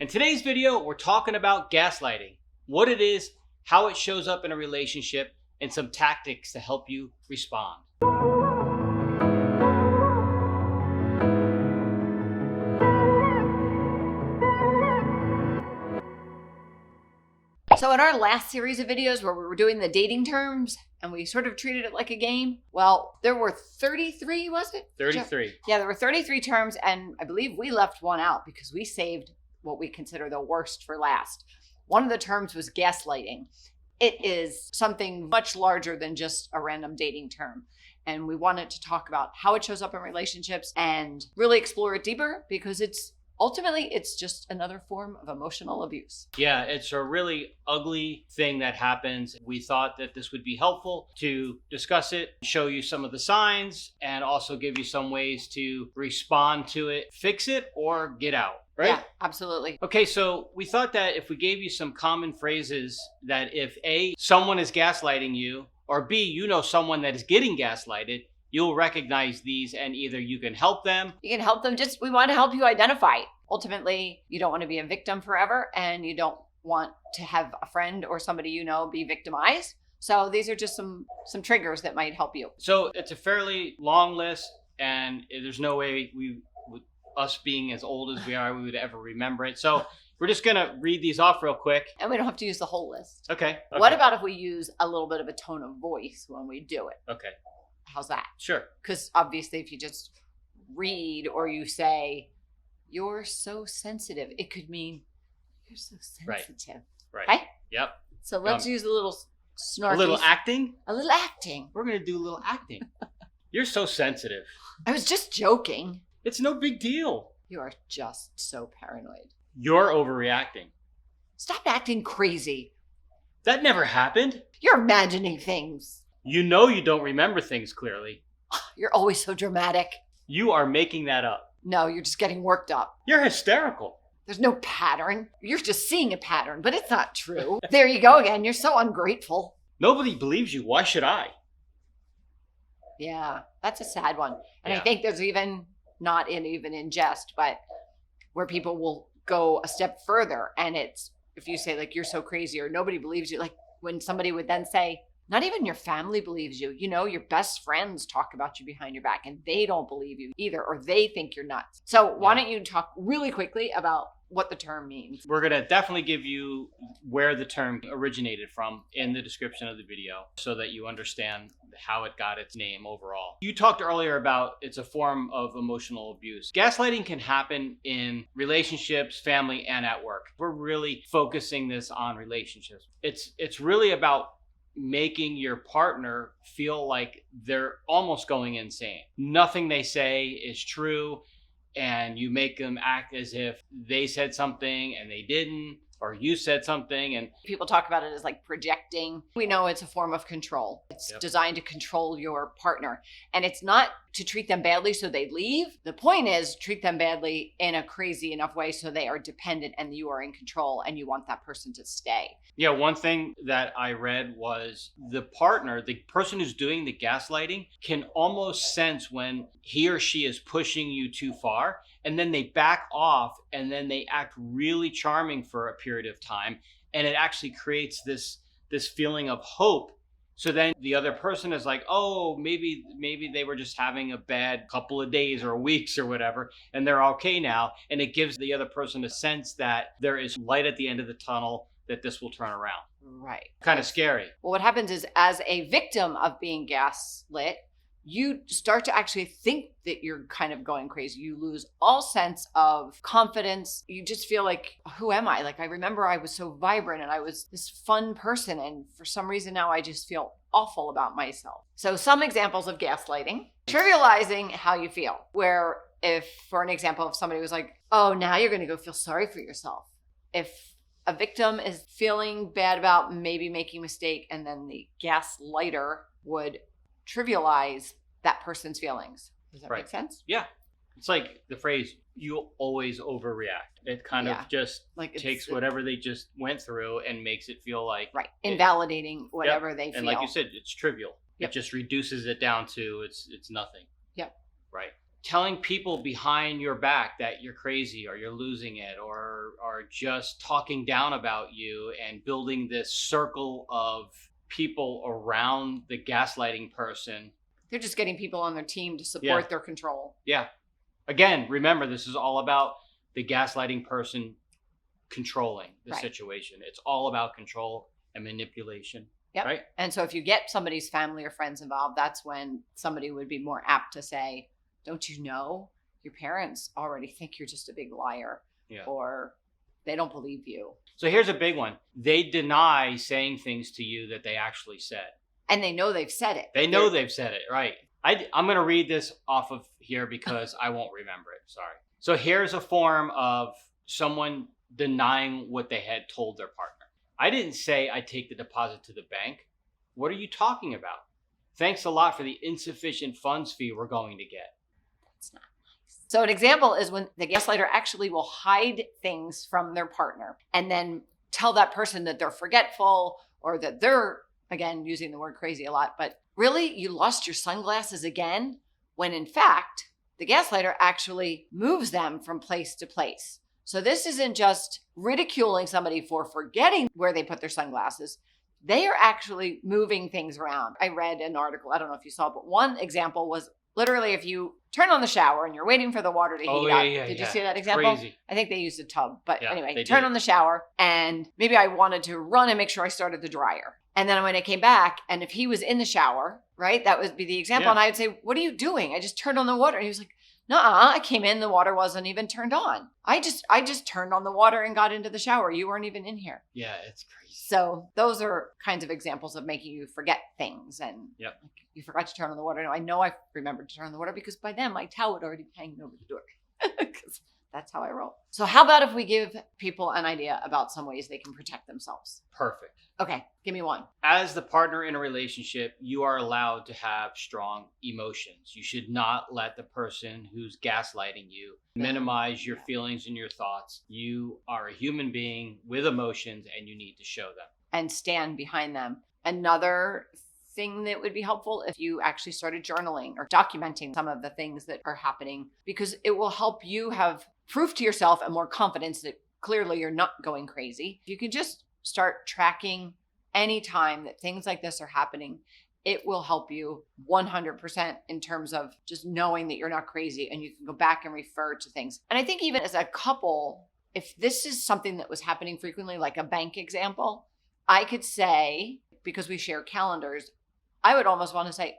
In today's video, we're talking about gaslighting, what it is, how it shows up in a relationship, and some tactics to help you respond. So in our last series of videos where we were doing the dating terms and we sort of treated it like a game, well, there were 33, was it? 33. Yeah, there were 33 terms, and I believe we left one out because we saved what we consider the worst for last. One of the terms was gaslighting. It is something much larger than just a random dating term. And we wanted to talk about how it shows up in relationships and really explore it deeper because ultimately, it's just another form of emotional abuse. Yeah, it's a really ugly thing that happens. We thought that this would be helpful to discuss it, show you some of the signs, and also give you some ways to respond to it, fix it, or get out. Right? Yeah, absolutely. Okay, so we thought that if we gave you some common phrases that if A, someone is gaslighting you, or B, you know someone that is getting gaslighted, you'll recognize these and either you can help them. You can help them. We want to help you identify. Ultimately, you don't want to be a victim forever, and you don't want to have a friend or somebody you know be victimized. So these are just some triggers that might help you. So it's a fairly long list, and there's no way us being as old as we are, we would ever remember it. So we're just going to read these off real quick. And we don't have to use the whole list. Okay. What about if we use a little bit of a tone of voice when we do it? Okay. How's that? Sure. Because obviously if you just read or you say, "You're so sensitive," it could mean you're so sensitive. Right. Okay? Yep. So let's use a little snarky. A little acting? A little acting. We're going to do a little acting. You're so sensitive. I was just joking. It's no big deal. You are just so paranoid. You're overreacting. Stop acting crazy. That never happened. You're imagining things. You know you don't remember things clearly. You're always so dramatic. You are making that up. No, you're just getting worked up. You're hysterical. There's no pattern. You're just seeing a pattern, but it's not true. There you go again. You're so ungrateful. Nobody believes you. Why should I? Yeah, that's a sad one. And Yeah. I think there's even in jest, but where people will go a step further. And it's, if you say like, "You're so crazy," or "Nobody believes you," like when somebody would then say, "Not even your family believes you. You know, your best friends talk about you behind your back and they don't believe you either, or they think you're nuts." So why don't you talk really quickly about what the term means? We're going to definitely give you where the term originated from in the description of the video so that you understand how it got its name overall. You talked earlier about it's a form of emotional abuse. Gaslighting can happen in relationships, family, and at work. We're really focusing this on relationships. It's really about making your partner feel like they're almost going insane. Nothing they say is true, and you make them act as if they said something and they didn't, or you said something. And people talk about it as like projecting. We know it's a form of control. It's designed to control your partner, and it's not to treat them badly so they leave. The point is treat them badly in a crazy enough way so they are dependent and you are in control and you want that person to stay. Yeah, one thing that I read was the partner, the person who's doing the gaslighting, can almost sense when he or she is pushing you too far, and then they back off, and then they act really charming for a period of time, and it actually creates this feeling of hope. So then the other person is like, "Oh, maybe they were just having a bad couple of days or weeks or whatever, and they're okay now." And it gives the other person a sense that there is light at the end of the tunnel, that this will turn around. Right. Kind of scary. Well, what happens is, as a victim of being gaslit, you start to actually think that you're kind of going crazy. You lose all sense of confidence. You just feel like, who am I? Like, I remember I was so vibrant and I was this fun person, and for some reason now I just feel awful about myself. So some examples of gaslighting: trivializing how you feel, where if, for an example, if somebody was like, "Oh, now you're going to go feel sorry for yourself." If a victim is feeling bad about maybe making a mistake, and then the gaslighter would trivialize that person's feelings. Does that make sense? Yeah. It's like the phrase, "You always overreact." It kind of just like takes whatever they just went through and makes it feel like invalidating whatever they feel. And like you said, it's trivial. It just reduces it down to it's nothing. Yep. Right. telling people behind your back that you're crazy or you're losing it or just talking down about you and building this circle of people around the gaslighting person. They're just getting people on their team to support Yeah. their control. Yeah. Again, remember, this is all about the gaslighting person controlling the Right. situation. It's all about control and manipulation. Yep. Right? And so if you get somebody's family or friends involved, that's when somebody would be more apt to say, don't you know your parents already think you're just a big liar, Yeah. or they don't believe you. So here's a big one. They deny saying things to you that they actually said. And they know they've said it. They know they've said it, right? I'm going to read this off of here because I won't remember it. Sorry. So here's a form of someone denying what they had told their partner. I didn't say I take the deposit to the bank. What are you talking about? Thanks a lot for the insufficient funds fee we're going to get. That's not nice. So an example is when the gaslighter actually will hide things from their partner and then tell that person that they're forgetful or that they're, again, using the word crazy a lot, but really you lost your sunglasses again, when in fact, the gaslighter actually moves them from place to place. So this isn't just ridiculing somebody for forgetting where they put their sunglasses. They are actually moving things around. I read an article, I don't know if you saw, but one example was literally if you turn on the shower and you're waiting for the water to heat up. Did you see that example? Crazy. I think they used a tub, but Yeah, anyway, they turn did. on the shower and maybe I wanted to run and make sure I started the dryer. And then when I came back and if he was in the shower, right, that would be the example. Yeah. And I would say, what are you doing? I just turned on the water. And he was like, nuh-uh, I came in, the water wasn't even turned on. I just turned on the water and got into the shower. You weren't even in here. Yeah, it's crazy. So those are kinds of examples of making you forget things. And Yep. like, you forgot to turn on the water. No, I know I remembered to turn on the water because by then my towel had already been hanging over the door. Because that's how I roll. So how about if we give people an idea about some ways they can protect themselves? Perfect. Okay, give me one. As the partner in a relationship, you are allowed to have strong emotions. You should not let the person who's gaslighting you minimize your feelings and your thoughts. You are a human being with emotions and you need to show them. And stand behind them. Another thing that would be helpful if you actually started journaling or documenting some of the things that are happening, because it will help you have proof to yourself and more confidence that clearly you're not going crazy. You can just start tracking any time that things like this are happening. It will help you 100% in terms of just knowing that you're not crazy and you can go back and refer to things. And I think even as a couple, if this is something that was happening frequently, like a bank example, I could say, because we share calendars, I would almost want to say,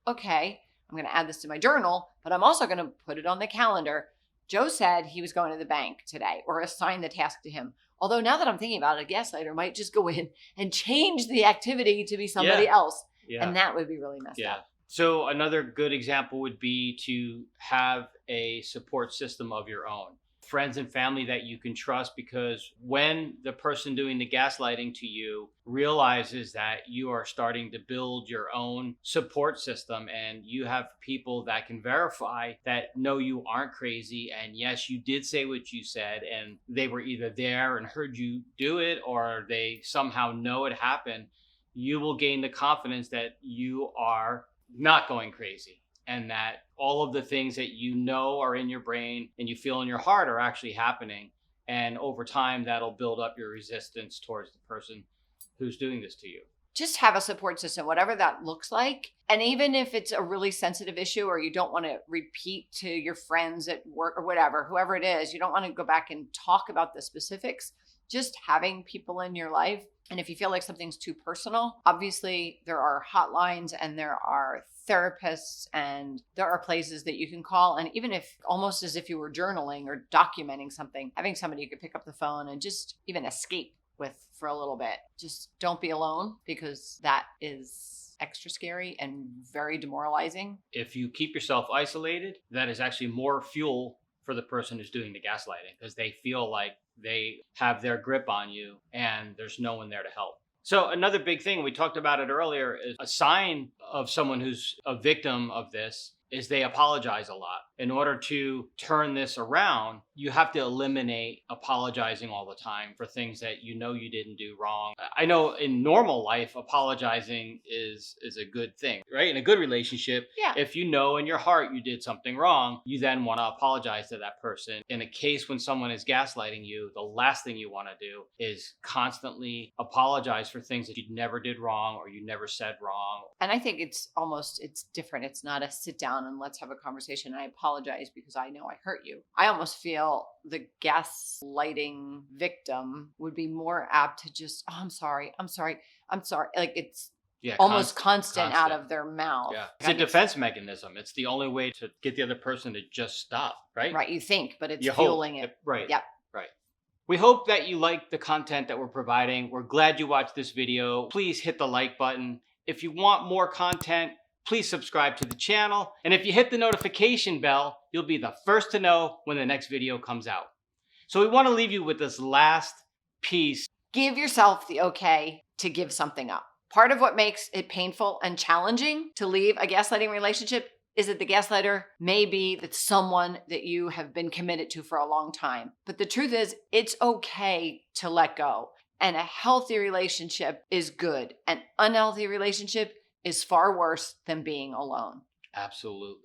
okay, I'm going to add this to my journal, but I'm also going to put it on the calendar. Joe said he was going to the bank today, or assign the task to him. Although now that I'm thinking about it, a gaslighter might just go in and change the activity to be somebody else. Yeah. And that would be really messed up. So another good example would be to have a support system of your own. Friends and family that you can trust, because when the person doing the gaslighting to you realizes that you are starting to build your own support system and you have people that can verify that no, you aren't crazy, and yes, you did say what you said, and they were either there and heard you do it or they somehow know it happened, you will gain the confidence that you are not going crazy. And that all of the things that you know are in your brain and you feel in your heart are actually happening. And over time, that'll build up your resistance towards the person who's doing this to you. Just have a support system, whatever that looks like. And even if it's a really sensitive issue or you don't want to repeat to your friends at work or whatever, whoever it is, you don't want to go back and talk about the specifics, just having people in your life. And if you feel like something's too personal, obviously there are hotlines and there are therapists and there are places that you can call. And even if almost as if you were journaling or documenting something, having somebody you could pick up the phone and just even escape with for a little bit. Just don't be alone, because that is extra scary and very demoralizing. If you keep yourself isolated, that is actually more fuel for the person who's doing the gaslighting, because they feel like they have their grip on you and there's no one there to help. So another big thing, we talked about it earlier, is a sign of someone who's a victim of this is they apologize a lot. in order to turn this around, you have to eliminate apologizing all the time for things that you know you didn't do wrong. I know in normal life, apologizing is a good thing, right? In a good relationship, Yeah. if you know in your heart you did something wrong, you then want to apologize to that person. In a case when someone is gaslighting you, the last thing you want to do is constantly apologize for things that you never did wrong or you never said wrong. And I think it's different. It's not a sit down and let's have a conversation. I apologize because I know I hurt you. I almost feel the gaslighting victim would be more apt to just, oh, I'm sorry. Like it's almost constant out of their mouth. Yeah. It's a defense mechanism. It's the only way to get the other person to just stop, right? Right. You think, but it's You fueling hope. it. Right. Yep. Right. We hope that you like the content that we're providing. We're glad you watched this video. Please hit the like button. If you want more content, please subscribe to the channel. And if you hit the notification bell, you'll be the first to know when the next video comes out. So we want to leave you with this last piece. Give yourself the okay to give something up. Part of what makes it painful and challenging to leave a gaslighting relationship is that the gaslighter may be that someone that you have been committed to for a long time. But the truth is, it's okay to let go. And a healthy relationship is good. An unhealthy relationship is far worse than being alone. Absolutely.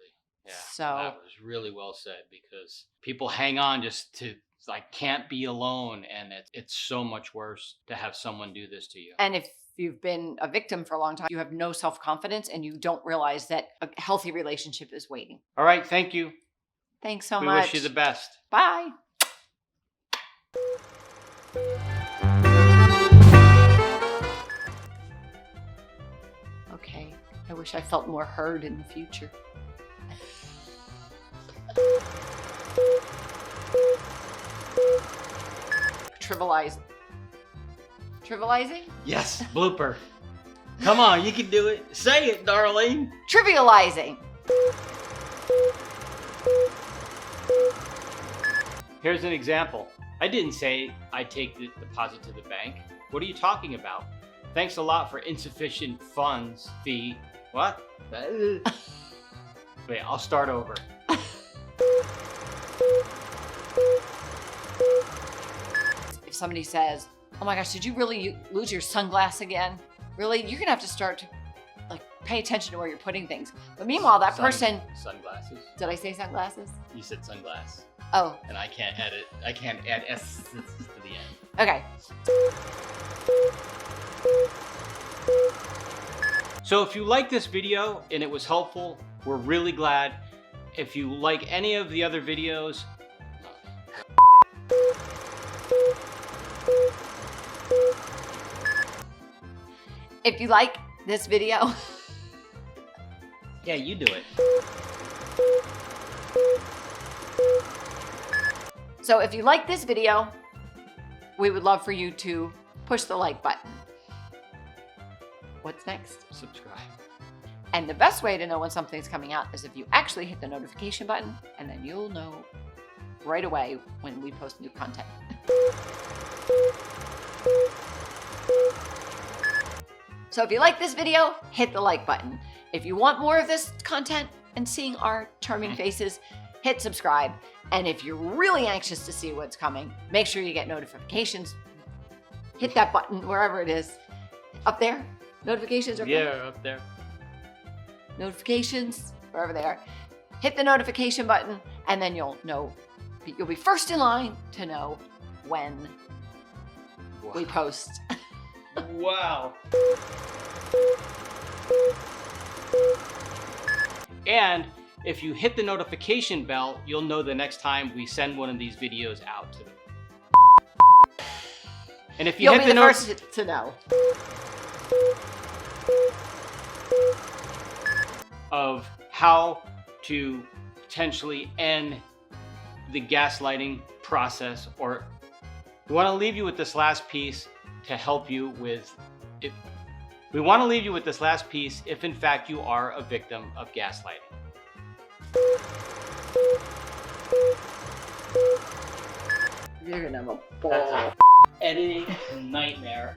Yeah. So that was really well said, because people hang on just to like can't be alone, and it's so much worse to have someone do this to you. And if you've been a victim for a long time, you have no self-confidence and you don't realize that a healthy relationship is waiting. All right, thank you. Thanks so We much. wish you the best. Bye. Okay, I wish I felt more heard in the future. Trivializing? Yes, blooper. Come on, you can do it. Say it, darling. Trivializing. Here's an example. I didn't say I take the deposit to the bank. What are you talking about? Thanks a lot for insufficient funds fee. What? Wait, I'll start over. If somebody says, oh my gosh, did you really lose your sunglass again? Really? You're gonna have to start to like pay attention to where you're putting things. But meanwhile, that person... Sunglasses. Did I say sunglasses? You said sunglass. Oh. And I can't add S to the end. Okay. So if you like this video and it was helpful, we're really glad. If you like any of the other videos, if you like this video, yeah, you do it. So if you like this video, we would love for you to push the like button. What's next? Subscribe. And the best way to know when something's coming out is if you actually hit the notification button, and then you'll know right away when we post new content. So if you like this video, hit the like button. If you want more of this content and seeing our charming faces, hit subscribe. And if you're really anxious to see what's coming, make sure you get notifications. Hit that button wherever it is. Up there? Notifications? Yeah, up there. Notifications, wherever they are. Hit the notification button, and then you'll be first in line to know when we post. Wow. And if you hit the notification bell, you'll know the next time we send one of these videos out to them. And if you You'll hit be the first to know. Of how to potentially end the gaslighting process, or we want to leave you with this last piece to help you with it. We want to leave you with this last piece if in fact you are a victim of gaslighting. You're gonna have a That's a editing nightmare.